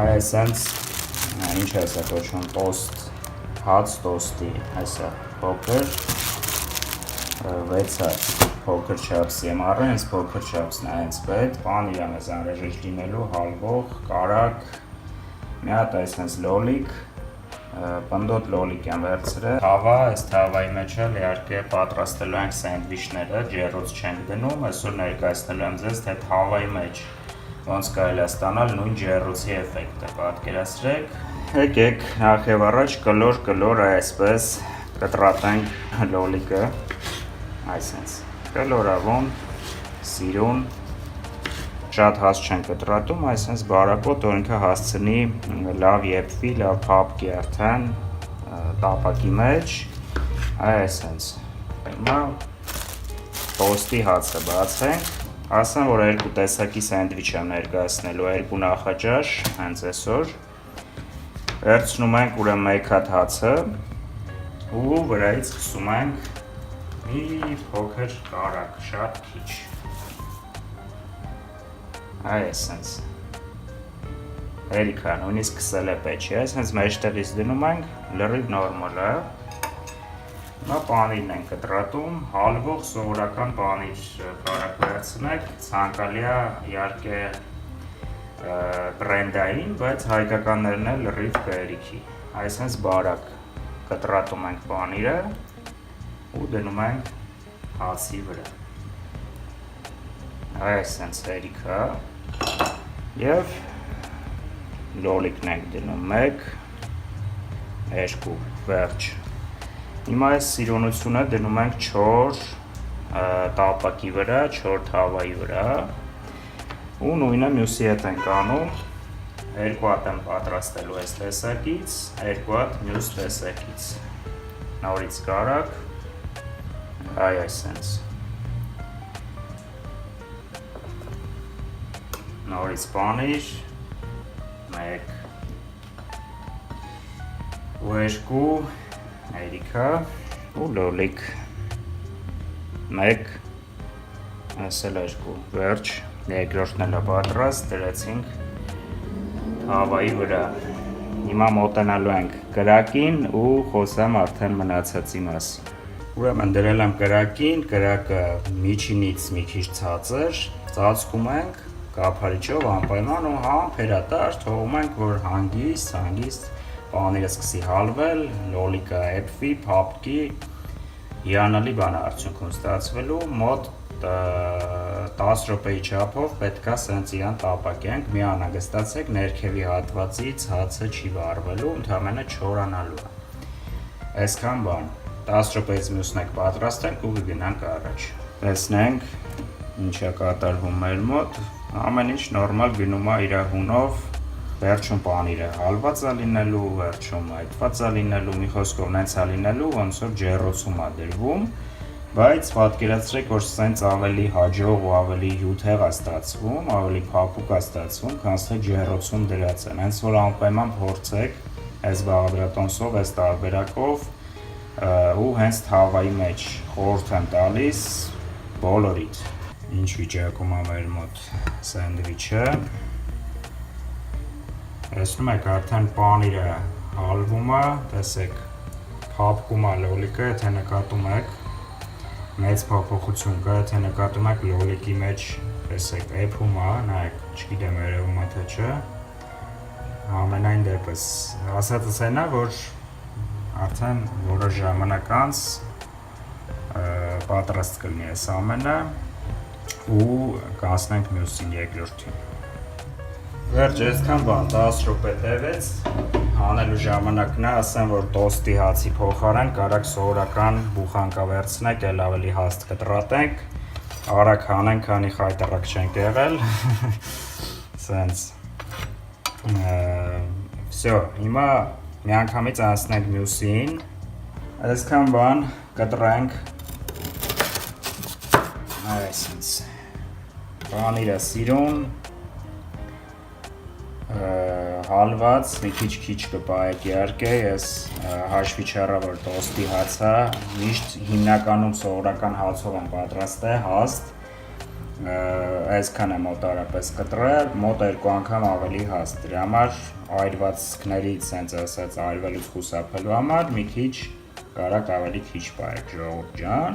Այսենց ինչ է սա կոչվում տոստ, հաց տոստի, այսա փոքր 6 հաց, փոքր չափսի եմ առել, հենց փոքր չափսն է հենց պետ, պանիր եմ ես անրեժեշտ լինելու, հալվող, կարակ, մի հատ այսենց լոլիկ, պնդոտ լոլիկ եմ վերցրել, թավա, այս թավայի մեջ էլ իհարկե պատրաստելու ենք սենդվիչները, ջեռոց չենք դնում, այսօր ներկայացնելու եմ ձեզ, թե թավայի մեջ ոնց կարելի է ստանալ նույն ջեռոցի էֆեկտը, պատկերացրեք, եկեք նախ եւ առաջ կլոր այսպես կտրատենք լոլիկը, այսպես կլորավուն, սիրուն, շատ հաց չեն կտրատում, այսպես բարակոտ, որ ինքը հասցնի լավ եփվի, լավ փափկի արդեն տապակի մեջ, այսպես, հիմա տոստի հացը բացենք, ասեմ, որ երկու տեսակի սենդվիչ եմ ներկայացնելու, երկու նախաճաշ, հենց այսօր, վերցնում ենք ուրեմն մեկ հատ հացը ու վրայից խսում ենք մի փոքր կարակ, շատ քիչ, այսպես, հերիքա, նույնիսկ քսել է պետք չէ, այսպես մեջտեղից դնում ենք, լրիվ նորմալ է, Նա պանիրն ենք կտրատում, հալվող սովորական պանիր կարակ վերցնեք, ցանկալի է իհարկե բրենդային, բայց հայկականներն էլ լրիվ կհերիքի, այսպես բարակ կտրատում ենք պանիրը ու դնում ենք հացի վրա, այսպես հերիքա և լոլիկն ենք դնում 1, 2, վերջ, Հիմա այս սիրունությունը դնում ենք 4 տապակի վրա, 4 թավայի վրա ու նույնը մյուսի հետ ենք անում, 2 հատ եմ պատրաստելու այս տեսակից, 2 հատ մյուս տեսակից, նորից կարակ, այսպես, նորից պանիր, 1 ու 2 Երիքա ու լոլիկ 1 ասել 2 վերջ երկրորդն էլ պատրաստ դրեցինք թավայի վրա հիմա մոտենալու ենք կրակին ու խոսեմ արդեն մնացածի մասին ուրեմն դրել եմ կրակին կրակը միջինից մի քիչ ցածր ծածկում ենք կափարիչով անպայման ու համբերատար թողում ենք որ հանգիստ Պանիրը սկսի հալվել, լոլիկը էփվի, փափկի, հիանալի բան է արդյունքում ստացվելու, մոտ 10 րոպեի չափով պետքա սենց իրան տապակենք, մի անհանգստացեք, ներքևի հատվածից հացը չի վառվելու, ընդամենը չորանալու է։ Այսքան բան, 10 րոպեից մյուսն եք պատրաստենք ու կգնանք առաջ։ Տեսնենք, ինչ է կատարվում մեր մոտ, ամեն ինչ նորմալ գնում է իր հունով Վերջում պանիրը հալված է լինելու, վերջում այդված է լինելու, մի խոսքով նենց է լինելու, ոնց որ ջեռոցում է դրվում, բայց պատկերացրեք, որ սենց ավելի հաջող ու ավելի հյութեղ է ստացվում, ավելի փափուկ է ստացվում, քան թե ջեռոցում դրած են, հենց որ անպայման փորձեք այս բաղադրատոմսով, այս տարբերակով ու հենց թավայի մեջ խորհուրդ եմ տալիս բոլորիդ, ինչ վիճակում է մեր մոտ սենդվիչը Տեսնում եք արդեն պանիրը հալվում է, տեսեք փափկում է լոլիկը, եթե նկատում եք մեծ փոփոխություն կա, եթե նկատում եք լոլիկի մեջ տեսեք էփում է, նայեք, չգիտեմ երևում է թե չէ ամենայն դեպս ասածս այն է, որ արդեն որոշ ժամանակ անց պատրաստ կլինի այս ամենը ու կանցնենք մյուսին երկրորդին Վերջ այսքան բան 10 րոպե տևեց, հանելու ժամանակն է, ասեմ, որ տոստի հացի փոխարեն կարակ սովորական բուխանկա վերցնեք, էլ ավելի հաստ կտրատենք, արագ հանենք, քանի խայտառակ չենք եղել, սենց, վсё, հիմա միանգամից անցնենք մյուսին, այսքան բան կտրենք, այսպես, պանիրը սիրուն, հալված, մի քիչ կպահեք իհարկե, ես հաշվի չառա, որ տոստի հացը միշտ հիմնականում սովորական հացով եմ պատրաստել, հաստ, այսքան է մոտարապես կտրել, մոտ 2 անգամ ավելի հաստ, դրա համար այրվածքներից, սենց ասած, այրվելուց խուսափելու համար մի քիչ կարակ ավելի քիչ պայեք, ժողովուրդ ջան,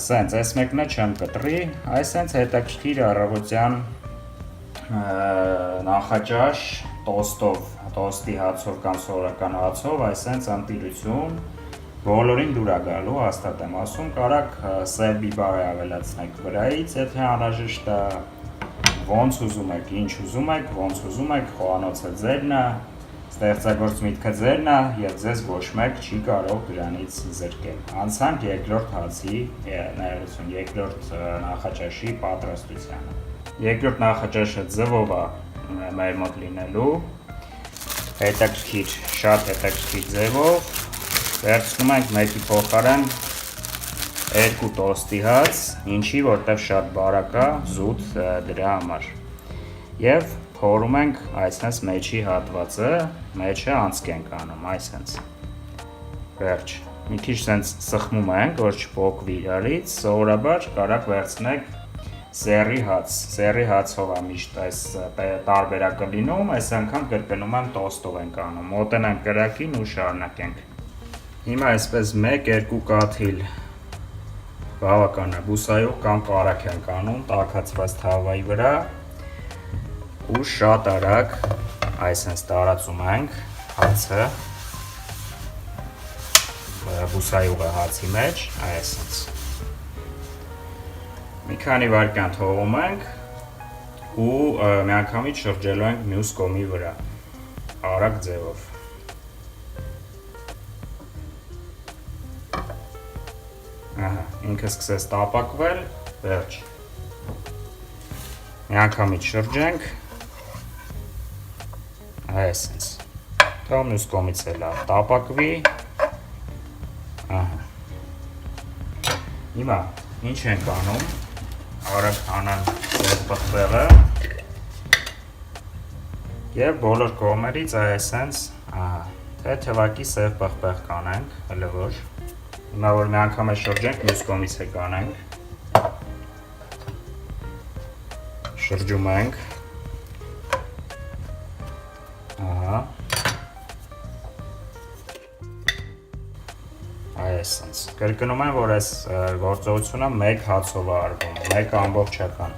սենց, այս մեկն է չեմ կտրի, այս սենց հետաքրքիր առավոտյան նախաճաշ տոստով, տոստի հացով կամ սովորական հացով, այս սենց ընտիրություն, բոլորին դուր է գալու, հաստատ եմ ասում, կարակ սև բիբար ավելացնեք վրայից, եթե անհրաժեշտ է, ոնց ուզում եք, ինչ ուզում եք, ոնց ուզում եք, խոհանոցը ձերն է, ստեղծագործ միտքը ձերն է և ձեզ ոչ մեկ չի կարող դրանից զրկել։ Անցանք երկրորդ հացի, երկրորդ նախաճաշի պատրաստությանը։ Երկրորդ նախաճաշը ձվով է մեր մոտ լինելու, հետաքրքիր, շատ հետաքրքիր ձևով, վերցնում ենք մեկի փոխարեն 2 տոստի հաց, ինչի որտև շատ բարակ է, զուտ դրա համար։ Եվ փորում ենք այսպես մեջի հատվածը, մեջը անցք ենք անում, այսպես։ Վերջ, մի քիչ սենց սխմում ենք, որ չպոկվի իրարից, սովորաբար կարակ վերցնեք սերի հաց, սերի հացով է միշտ այս տարբերակը լինում, այս անգամ կրկնում եմ տոստով ենք անում, մոտենանք կրակին ու շարունակենք։ Հիմա այսպես 1-2 կաթիլ բավական է բուսայով կամ կարակ ենք անում տաքացված թավայի վրա ու շատ արագ այսպես տարածում ենք հացը բուսայողը հացի մեջ, այսպես։ Մի քանի վայրկյան թողում ենք ու միանգամից շրջելու ենք մյուս կողմի վրա, արագ ձևով։ Ինքը սկսեց տապակվել, վերջ։ Միանգամից շրջենք, այսպես։ Թող մյուս կողմից էլ տապակվի։ Հիմա ինչ ենք անում, արագ հանան սև պղպեղը և բոլոր կողմերից այսպես թեթևակի սև պղպեղ կանենք, հələ որ։ Հիմա որ մի անգամ է շրջենք, մյուս կողմից է կանենք, շրջում ենք, այսպես, կրկնում եմ, որ այս գործողությունը մեկ հացով է արվում, մեկ ամբողջական,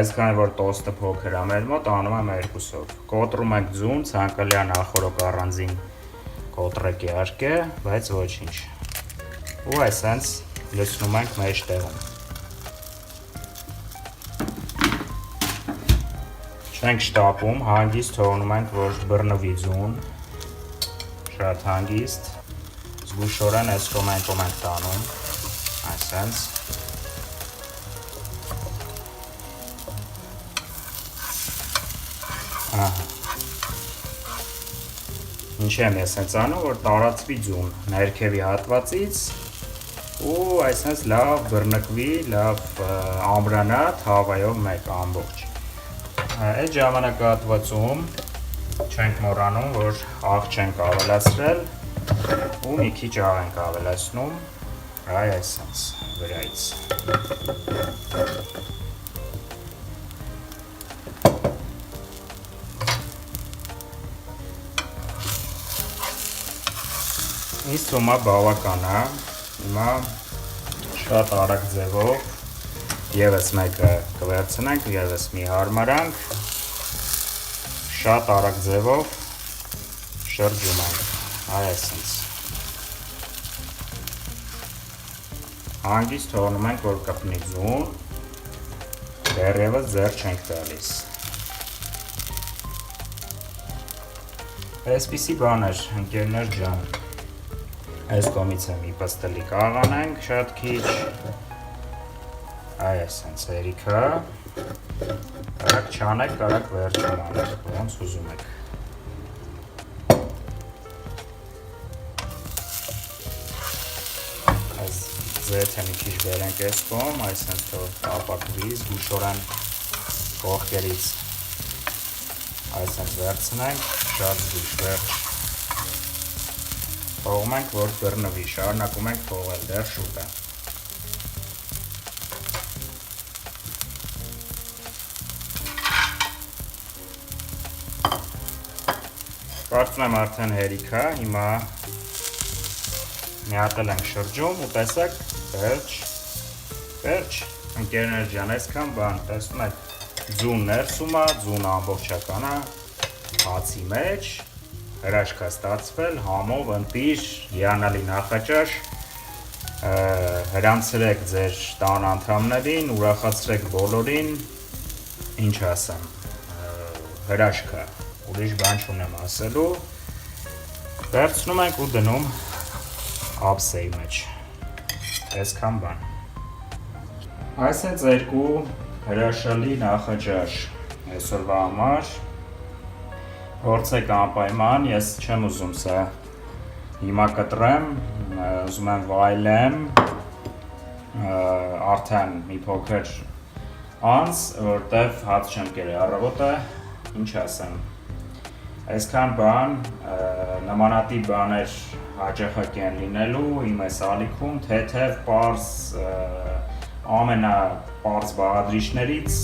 այսքան որ տոստը փոքր է մեր մոտ, անում եմ 2-ով, կոտրում ենք ձուն, ցանկալի է նախորոք առանձին կոտրեք իհարկե, բայց ոչինչ, ու այսպես լցնում ենք մեջտեղում, չենք շտապում, հանգիստ թողնում ենք, որ բռնվի ձուն, շատ հանգիստ, զգուշորեն այս կոմենտում ենք տանում, այսպես, ինչ եմ ես հենց անում, որ տարածվի ձուն ներքևի հատվածից ու այսպես լավ բռնկվի, լավ ամրանա թավայով մեկ ամբողջ։ Այդ ժամանակահատվածում չենք մոռանում, որ աղ չենք ավելացրել ու մի քիչ աղ ենք ավելացնում, այսպես վրայից։ Ինձ թվում է բավական է, հիմա շատ արագ ձևով ևս մեկը կվերցնենք, ևս մի հարմարանք, շատ արագ ձևով շրջում ենք, այսպես։ Հանգիստ թողնում ենք, որ կպնի ձուն, դեռևս ձեռ չենք տալիս։ Այսպիսի բան էր, ընկերներ ջան։ Այս կողմից է մի պստլիկ աղանենք շատ քիչ, այսպես երիքը, կարակ չանեք, կարակ վերջում անեք, ոնց ուզում եք։ Այս ձեթը մի քիչ բերենք այս կողմ, այսպես թող տապակվի, զգուշորեն կողքերից այսպես վերցնենք, շատ զգուշ վերջ։ Թողում ենք, որ բռնվի, շարունակում ենք թողել, դեռ շուտ է։ Կարծում եմ արդեն հերիք է, հիմա մի հատ էլ ենք շրջում ու տեսեք, վերջ, ընկերներ ջան, այսքան բան, տեսնում եք, ձուն ներսում է, ձունը ամբողջական է, հացի մեջ, հրաշք է ստացվել, համով, ընտիր, հիանալի նախաճաշ, հրանցրեք ձեր տան անդամներին, ուրախացրեք բոլորին, ինչ ասեմ, հրաշք է, ուրիշ բան չունեմ ասելու, վերցնում ենք ու դնում ափսեի մեջ, այսքան բան։ Այս է երկու հրաշալի նախաճաշ այսօրվա համար, փորձեք անպայման, ես չեմ ուզում սա հիմա կտրեմ, ուզում եմ վայելեմ, արդեն մի փոքր անց, որտև հաց չեմ կերել առավոտը, ինչ ասեմ, այսքան բան, նմանատիպ բաներ հաճախակ են լինելու իմ այս ալիքում, թեթև, պարզ, ամենապարզ բաղադրիչներից